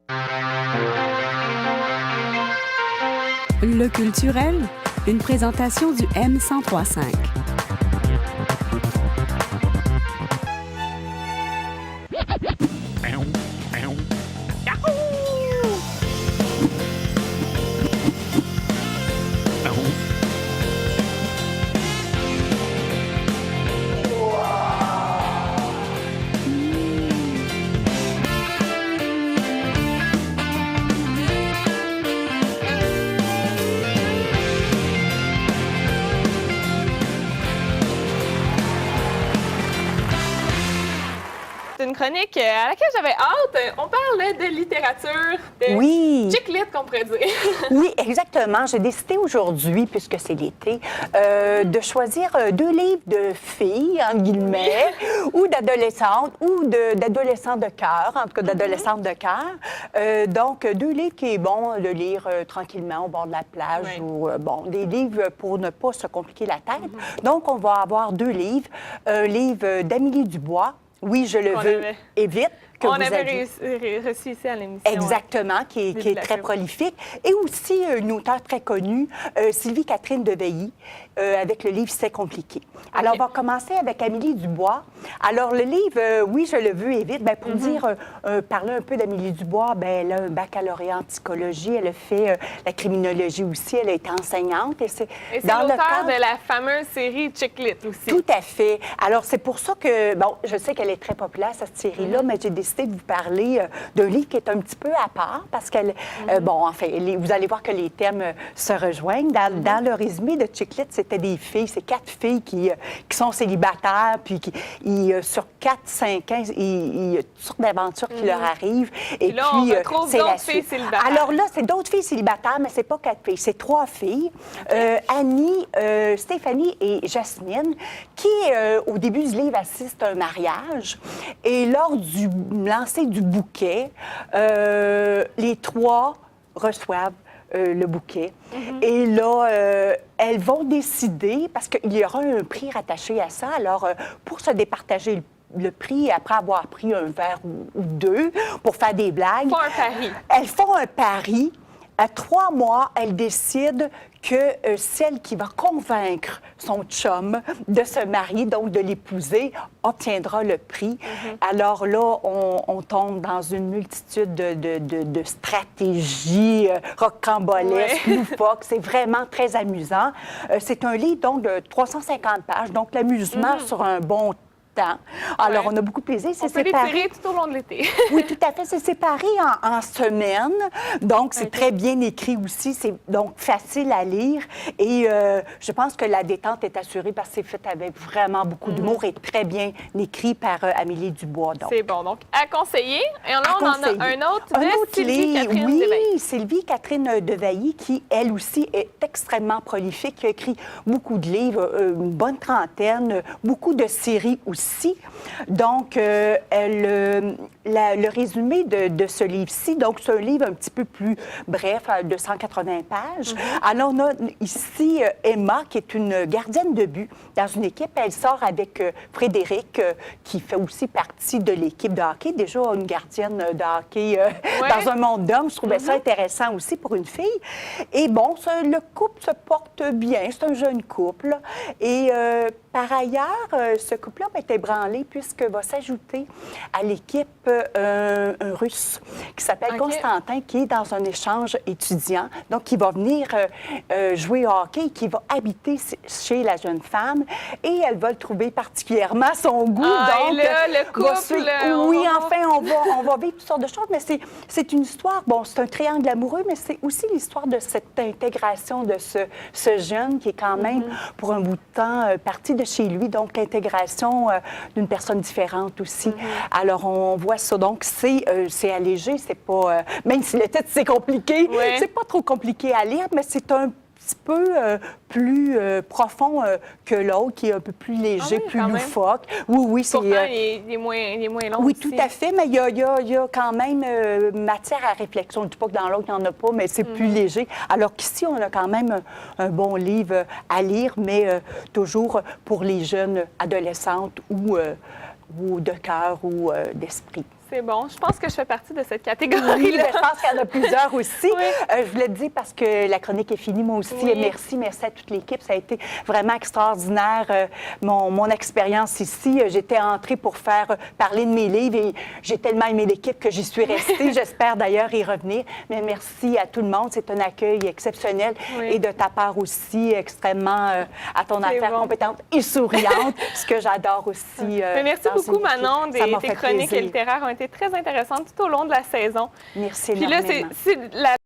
Le culturel, une présentation du M1035. C'est une chronique à laquelle j'avais hâte. On parle de littérature, de Oui. chick lit, qu'on pourrait dire. Oui, exactement. J'ai décidé aujourd'hui, puisque c'est l'été, de choisir 2 livres de filles, entre guillemets, ou d'adolescentes, ou d'adolescents de cœur, en tout cas d'adolescentes de cœur. Donc, 2 livres qui est bon de lire tranquillement au bord de la plage, ou, bon, des livres pour ne pas se compliquer la tête. Donc, on va avoir 2 livres. Un livre d'Amélie Dubois, Oui, je le veux, et vite. On avait reçu ici à l'émission. Exactement, qui est très prolifique. Et aussi une auteure très connue, Sylvie Catherine Deveilly, avec le livre C'est compliqué. Alors, on va commencer avec Amélie Dubois. Alors, le livre Oui, je le veux et vite, bien, pour dire, parler un peu d'Amélie Dubois, bien, elle a un baccalauréat en psychologie, elle a fait la criminologie aussi, elle a été enseignante. Et c'est l'auteure de la fameuse série Chick Lit aussi. Tout à fait. Alors, c'est pour ça que, bon, je sais qu'elle est très populaire, cette série-là, mais j'ai décidé de vous parler d'un livre qui est un petit peu à part parce qu'elle, bon, enfin, vous allez voir que les thèmes se rejoignent. Dans le résumé de Chick Lit, c'était des filles, c'est 4 filles qui sont célibataires, puis sur 4-5 ans, il y a toutes sortes d'aventures qui leur arrivent. Et là, puis, on retrouve d'autres filles célibataires. Alors là, c'est d'autres filles célibataires, mais c'est pas 4 filles, c'est 3 filles. Annie, Stéphanie et Jasmine, qui, au début du livre, assistent à un mariage. Et lors du lancer du bouquet, les 3 reçoivent le bouquet. Et là, elles vont décider, parce qu'il y aura un prix rattaché à ça, alors pour se départager le prix, après avoir pris un verre ou 2, pour faire des blagues. Font un pari. Elles font un pari. À 3 mois, elles décident que celle qui va convaincre son chum de se marier, donc de l'épouser, obtiendra le prix. Alors là, on tombe dans une multitude de stratégies rocambolesques, loufoques. C'est vraiment très amusant. C'est un livre donc de 350 pages, donc l'amusement sur un bon temps. Alors, on a beaucoup de plaisir. On peut l'étirer tout au long de l'été. Oui, tout à fait. C'est séparé en semaines. Donc, c'est très bien écrit aussi. C'est donc facile à lire. Et je pense que la détente est assurée parce que c'est fait avec vraiment beaucoup d'humour et très bien écrit par Amélie Dubois. C'est bon. Donc, à conseiller. Et là, on en a un autre de Sylvie Catherine Deveilly. Oui, Sylvie Catherine Deveilly, qui, elle aussi, est extrêmement prolifique, qui a écrit beaucoup de livres, une bonne trentaine, beaucoup de séries aussi. Donc, le résumé de ce livre-ci, donc c'est un livre un petit peu plus bref, de 180 pages. Alors, on a ici Emma, qui est une gardienne de but dans une équipe. Elle sort avec Frédéric, qui fait aussi partie de l'équipe de hockey. Déjà, une gardienne de hockey dans un monde d'hommes. Je trouvais ça intéressant aussi pour une fille. Et bon, le couple se porte bien. C'est un jeune couple. Et par ailleurs, ce couple-là va être ébranlé puisque va s'ajouter à l'équipe un Russe qui s'appelle Constantin, qui est dans un échange étudiant. Donc, qui va venir jouer au hockey, qui va habiter chez la jeune femme et elle va le trouver particulièrement à son goût. Donc, là, le couple... Oui, enfin, on va vivre toutes sortes de choses, mais c'est une histoire... Bon, c'est un triangle amoureux, mais c'est aussi l'histoire de cette intégration de ce jeune qui est quand même, pour un bout de temps, parti de chez lui. Donc, l'intégration d'une personne différente aussi. Alors, on voit ça. Donc, c'est allégé, c'est pas... même si le titre, c'est compliqué, c'est pas trop compliqué à lire, mais c'est un petit peu plus profond que l'autre, qui est un peu plus léger, plus loufoque. Oui, c'est... Pourtant, il est moins long Oui, aussi. tout à fait, mais il y a quand même matière à réflexion. Je ne dis pas que dans l'autre, il n'y en a pas, mais c'est plus léger. Alors qu'ici, on a quand même un bon livre à lire, mais toujours pour les jeunes adolescentes ou de cœur ou d'esprit. C'est bon. Je pense que je fais partie de cette Oui, catégorie-là. mais je pense qu'il y en a plusieurs aussi. Oui. Je voulais te dire parce que la chronique est finie, moi aussi. Oui. Merci à toute l'équipe. Ça a été vraiment extraordinaire, mon expérience ici. J'étais entrée pour faire parler de mes livres et j'ai tellement aimé l'équipe que j'y suis restée. J'espère d'ailleurs y revenir. Mais merci à tout le monde. C'est un accueil exceptionnel Oui. et de ta part aussi extrêmement à ton affaire bon. compétente et souriante, ce que j'adore aussi. Mais merci dans beaucoup, une équipe. Manon. Ça m'a Tes fait chroniques plaisir. littéraires ont été très intéressantes tout au long de la saison. Merci Puis là, énormément. c'est la